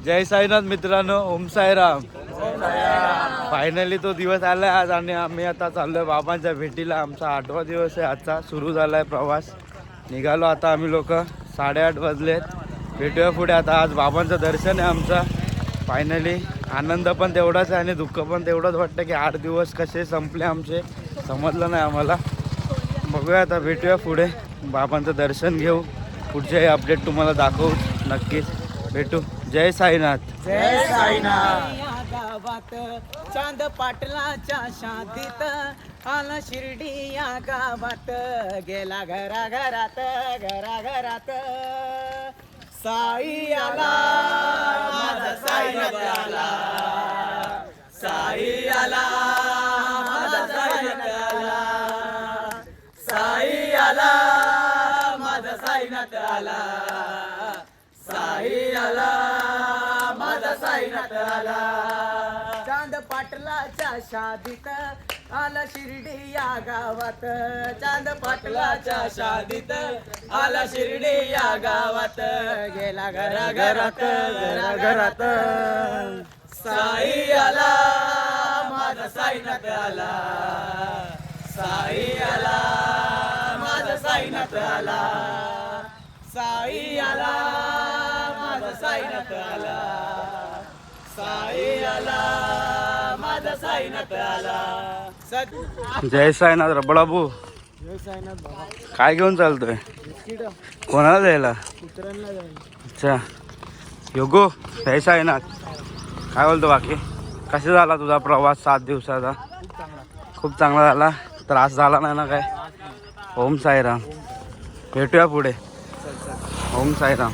जय साईनाथ मित्रांनो, ओम साईराम। फायनली तो दिवस आलाय आज आणि आम्ही आता चाललोय बाबांच्या भेटीला। आमचा 8वा दिवस आहे आजचा, सुरू झालाय प्रवास। निघालो आता आम्ही लोक, 8:30 वाजलेत। भेटूया पुढे आता। आज बाबांचं दर्शन आहे आमचा फायनली। आनंद पण तेवढाच आहे आणि दुःख पण तेवढंच वाटतं की 8 दिवस कसे संपले आमचे समजलं नाही आम्हाला। बघूया आता, भेटूया पुढे, बाबांचं दर्शन घेऊ, पुढचे अपडेट तुम्हाला दाखवू नक्कीच। भेटू। जय साईनाथ। जय साईनाथ। या गावात चांद पाटलाच्या शादीत आला शिर्डी या गावात, गेला घराघरात घराघरात, साई आला माझा साईनाथ आला, साई आला माझा साईनाथ आला, साई आला माझा साईनाथ आला, साई आला माझा साईनाथ आला। चांद पाटलाच्या शादीत आला शिर्डी या गावात, चांद पाटलाच्या शादीत आला शिर्डी या गावात, गेला घराघरात घराघरात, साई आला माझा साईनाथ आला, साई आला माझा साईनाथ आला, साई आला माझा साईनाथ आला, साई आला माझा साईनाथ आला। जय साईनाथ रबडाबू। जय साईनाथ बाबा। काय घेऊन चालतोय? बिस्किट कोणाला द्यायला? कुत्र्यांना जाईल। अच्छा योगो, जय साईनाथ। काय बोलतो बाकी? कसा झाला तुझा प्रवास 7 दिवसाचा? खूप चांगला। खूप चांगला झाला, त्रास झाला नाही ना काय? ओम साईराम। भेटूया पुढे। ओम साईराम।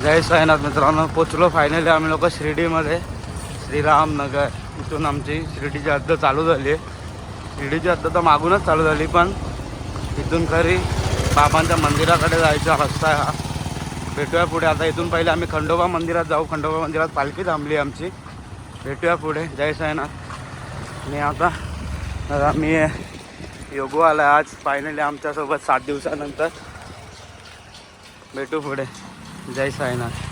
जय साईनाथ मित्रांनो, पोचलो फायनली आम्ही लोक शिर्डीमध्ये, श्रीरामनगर। इथून आमची शिर्डीची हद्द चालू झाली आहे। शिर्डीची हद्द तर मागूनच चालू झाली, पण इथून खरी बाबांच्या मंदिराकडे जायचा रस्ता आहे हा। भेटूया पुढे आता। इथून पहिले आम्ही खंडोबा मंदिरात जाऊ, खंडोबा मंदिरात पालखी थांबली आमची। भेटूया पुढे। जय साईनाथ। आणि आता आम्ही योगो आला आज फायनली आमच्यासोबत 7 दिवसानंतर। भेटू पुढे। जय साईनाथ।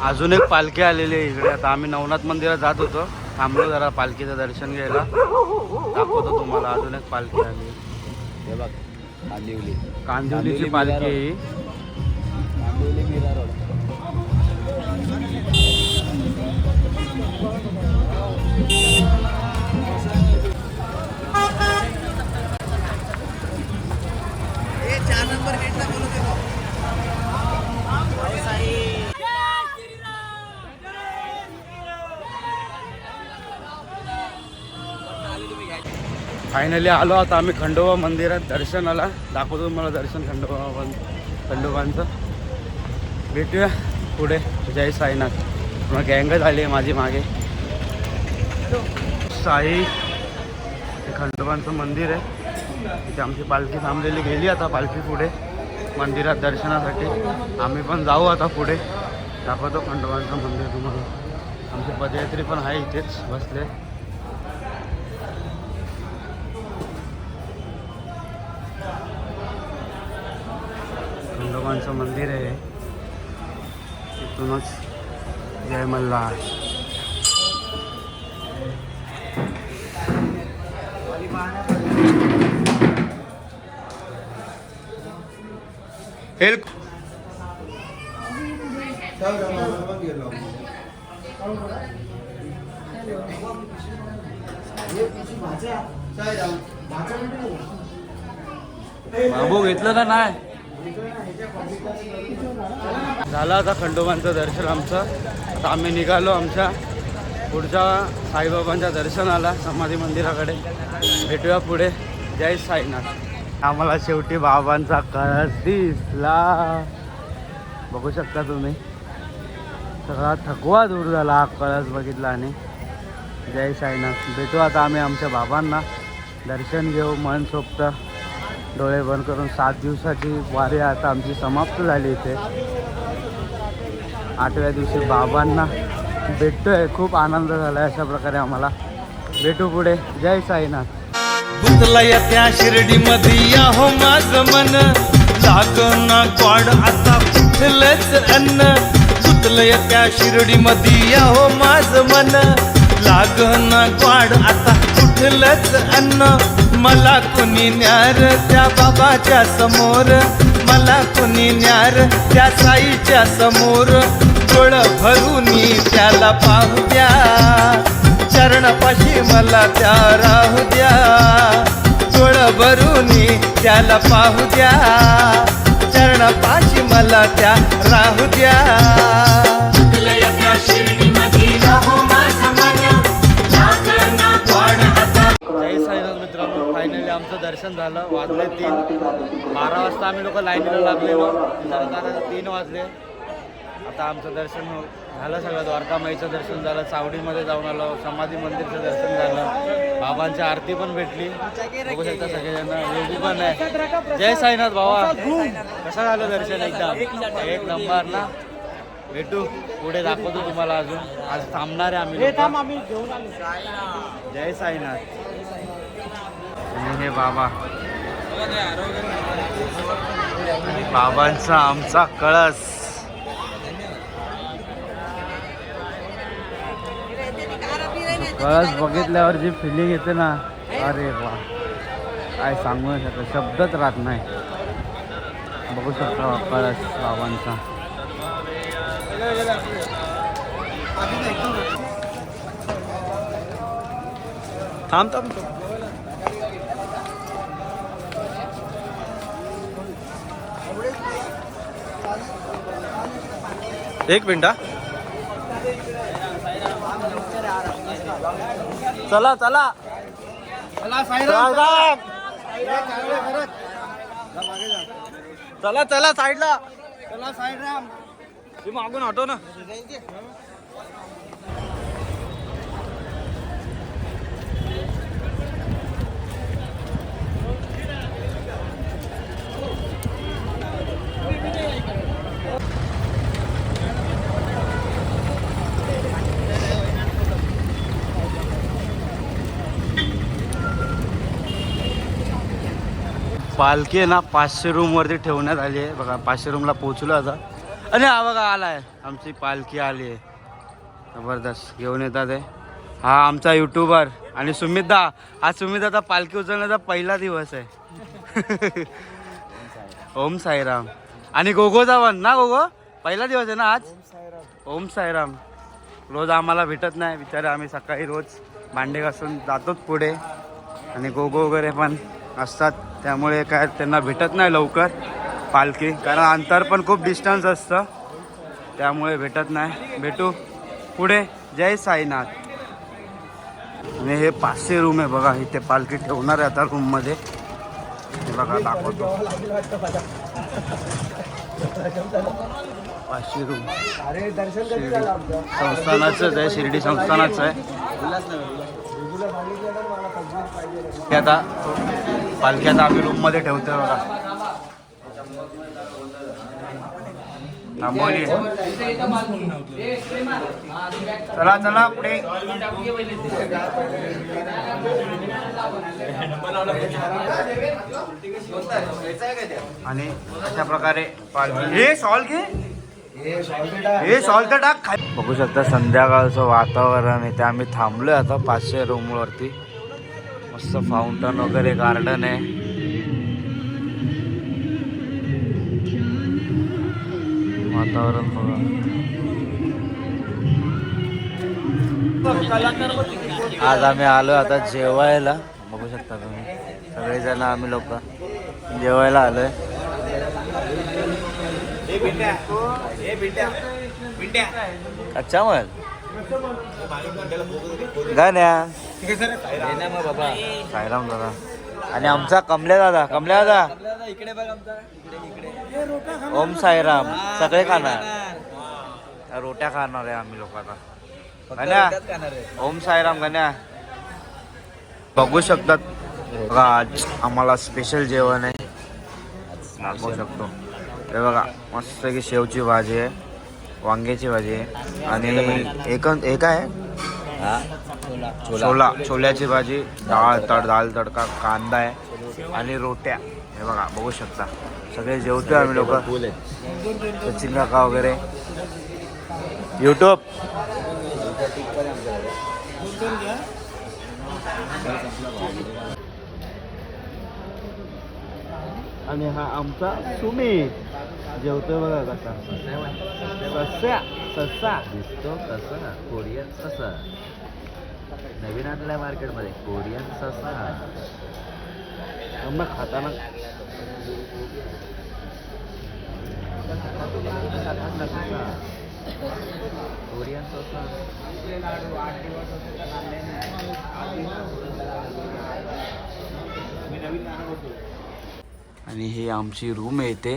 अजून एक पालखी आलेली आहे इकडे। आता आम्ही नवनाथ मंदिरात जात होतो, थांबलो जरा पालखीचं दर्शन घ्यायला, दाखवतो तुम्हाला। अजून एक पालखी आली, हे बघ, कांदिवली, कांदिवलीची पालखी आहे ही। कांदिवली मीरा रोड। ये 4 नंबर गेटला बोलतो आहे। फायनली आलो आता आम्ही खंडोबा मंदिरात दर्शनाला, दाखवतो तुम्हाला दर्शन खंडोबांचं। भेटूया पुढे। जय साईनाथ। मग गँग झाली आहे माझी मागे। साई हे खंडोबांचं मंदिर आहे, तिथे आमची पालखी थांबलेली, गेली आता पालखी पुढे मंदिरात दर्शनासाठी। आम्ही पण जाऊ आता पुढे, दाखवतो खंडोबांचं मंदिर तुम्हाला। आमचे पदयात्री पण आहे इथेच बसले। खंडोबांचं मंदिर आहे, इथूनच जय मल्हार। हेल्प बाबू घेतलं का नाही? झालं आता खंडोबांचं दर्शन आमचं। आता आम्ही निघालो आमच्या पुढच्या साईबाबांच्या दर्शनाला, समाधी मंदिराकडे। भेटूया पुढे। जय साईनाथ। आम्हाला शेवटी बाबांचा कळस दिसला, बघू शकता तुम्ही। सगळा थकवा दूर झाला हा कळस बघितला आणि। जय साईनाथ। भेटू आता आम्ही आमच्या बाबांना, दर्शन घेऊ मन सोक्त, डोळे बंद करून। 7 दिवसाची वारी आता आमची समाप्त झाली इथे। 8व्या दिवशी बाबांना भेटतोय, खूप आनंद झाला आहे अशा प्रकारे आम्हाला। भेटू पुढे। जय साईनाथ। गुंतला या त्या शिर्डी मध्ये या हो माझं मन, लागना गोड आता कुठलंच अन्न गुतलंय त्या शिर्डीमध्ये हो माझ मन लागना गोड आता कुठलंच अन्न मला कुणी न्यार त्या बाबाच्या समोर मला कुणी न्यार त्या साईच्या समोर डोळ भरूनी त्याला पाहू द्या चरणापाशी मला त्या राहू द्या डोळ भरूनी त्याला पाहू द्या चरणापाशी मला त्या राहू द्या जय साईनाथ मित्रांनो, फायनली आमचं दर्शन झालं. वाजले 3. 12 वाजता आम्ही लोक लाईनीला लागलेलो. आता 3 वाजले. आता आमचं दर्शन झालं सगळं. द्वारकामाईचं दर्शन झालं, चावडीमध्ये जाऊन आलो, समाधी मंदिरचं दर्शन झालं, बाबांची आरती पण भेटली. बघू शकता सगळेजण, वेगळी पण आहे. जय साईनाथ भावा, कसं झालं दर्शन? एकदम एक नंबर ना. भेटू पुढे, दाखवतो तुम्हाला. अजून आज थांबणार आहे आम्ही. जय साईनाथ. हे बाबा, बाबांचा आमचा कळस. कळस बघितल्यावर जी फिलिंग येते ना, अरे वा, काय सांगू नाही शकत, शब्दच राहत नाही. बघू शकता कळस बाबांचा. थांब थांब एक मिनिट. चला चला चला चला साईडला. मागून हटो ना. पालखी आहे ना 500 रूमवरती ठेवण्यात आली आहे. बघा 500 रूमला पोहोचलो आता. आणि हा बघा आलाय, आमची पालखी आली आहे. जबरदस्त घेऊन येतात आहे. हा आमचा यूट्यूबर आणि सुमितदा. आज सुमितदा पालखी उचलण्याचा पहिला दिवस आहे. ओम साईराम. आणि गोगोचा पण ना, गोगो पहिला दिवस आहे ना आज. ओम साईराम. रोज आम्हाला भेटत नाही बिचारे, आम्ही सकाळी रोज भांडे घासून जातोच पुढे. आणि गोगो वगैरे पण असतात, त्यामुळे काय त्यांना भेटत नाही लवकर पालखी, कारण अंतर पण खूप डिस्टन्स असतं, त्यामुळे भेटत नाही. भेटू पुढे. जय साईनाथ. आणि हे 500 रूम आहे बघा, इथे पालखी ठेवणार आहे आता रूममध्ये. बघा दाखवतो. 500 रूम संस्थानाचंच आहे, शिर्डी संस्थानाचं आहे. आता पालखी आता आम्ही रूममध्ये ठेवतोय बघा. थांबवली. चला चला पुढे. आणि अशा प्रकारे पालखी. हे सॉल्ट घे, हे सॉल्ट टाक. बघू शकता संध्याकाळचं वातावरण आहे. ते आम्ही थांबलोय आता 500 रूमवरती. मस्त फाउंटन वगैरे, गार्डन आहे. वातावरण बघा. आज आम्ही आलो आता जेवायला. बघू शकता तुम्ही सगळेजण, आम्ही लोक जेवायला आलोय. अच्छा मग गाण्या साईराम दादा आणि आमचा कमल्या दादा. कमल्या दादा इकडे बघ आमचा. ओम साईराम. सगळे खाणार, रोट्या खाणार आहे आम्ही लोक आता. गण्या ओम साईराम. गण्या बघू शकतात बघा, आज आम्हाला स्पेशल जेवण आहे. दाखवू शकतो हे बघा, मस्त की शेवची भाजी आहे, वांग्याची भाजी आहे आणि एक आहे छोल्याची भाजी, दाल तडका, कांदा आहे आणि रोट्या. हे बघा बघू शकता सगळे जेवतोय आम्ही लोक. सचिन काका वगैरे युट्यूब. आणि हा आमचा सुमित जेवतोय बघा कसा. ससा दिसतो कसा, कोरियन ससा नवीन आणलाय मार्केटमध्ये, कोरियन ससा. मग खाताना कोरियन ससा. आणि ही आमची रूम आहे इथे.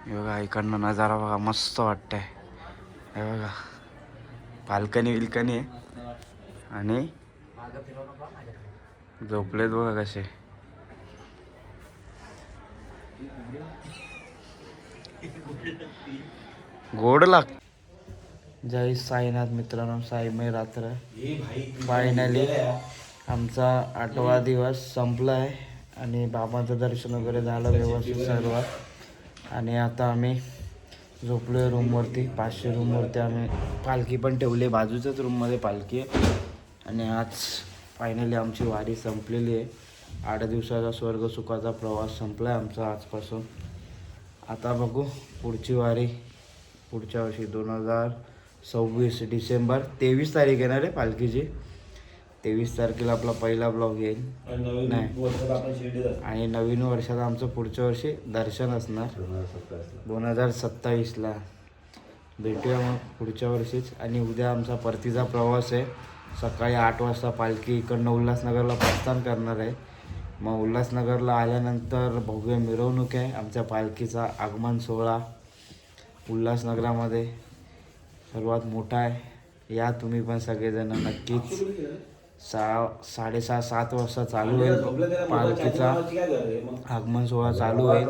हे बघा इकडनं नजारा बघा मस्त वाटतंय. हे बघा बाल्कनी विल्कनी आहे आणि झोपलेत बघा कसे. गोड लाग. जय साईनाथ मित्रांनो, साईमय रात्र. फायनली आमचा 8वा दिवस संपला आहे आणि बाबांचं दर्शन वगैरे झालं व्यवस्थित सर्व. आणि आता आम्ही झोपलो आहे रूमवरती. 500 रूमवरती आम्ही पालखी पण ठेवली आहे, बाजूच्याच रूममध्ये पालखी आहे. आणि आज फायनली आमची वारी संपलेली आहे. 8 दिवसाचा स्वर्ग सुखाचा प्रवास संपला आहे आमचा आजपासून. आता बघू पुढची वारी पुढच्या वर्षी 2026 डिसेंबर 23 तारीख येणार आहे पालखीची. 23 तारखेला आपला पहिला ब्लॉग येईल. नाही, आणि नवीन वर्षात आमचं पुढच्या वर्षी दर्शन असणार 2027ला. भेटूया मग पुढच्या वर्षीच. आणि उद्या आमचा परतीचा प्रवास आहे. सकाळी 8 वाजता पालखी इकडनं उल्हासनगरला प्रस्थान करणार आहे. मग उल्हासनगरला आल्यानंतर भव्य मिरवणूक आहे. आमच्या पालखीचा आगमन सोहळा उल्हासनगरामध्ये सर्वात मोठा आहे. या तुम्ही पण सगळेजण नक्कीच. 6:30-7 वाजता चालू होईल पालखीचा आगमन सोहळा चालू होईल.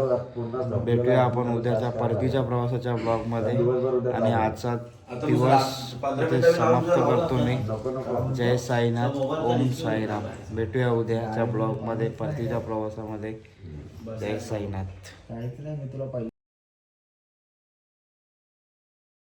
भेटूया आपण उद्याच्या परतीच्या प्रवासाच्या ब्लॉगमध्ये. आणि आजचा दिवस इथे समाप्त करतो मी. जय साईनाथ, ओम साईराम. भेटूया उद्याच्या ब्लॉगमध्ये परतीच्या प्रवासामध्ये. जय साईनाथ.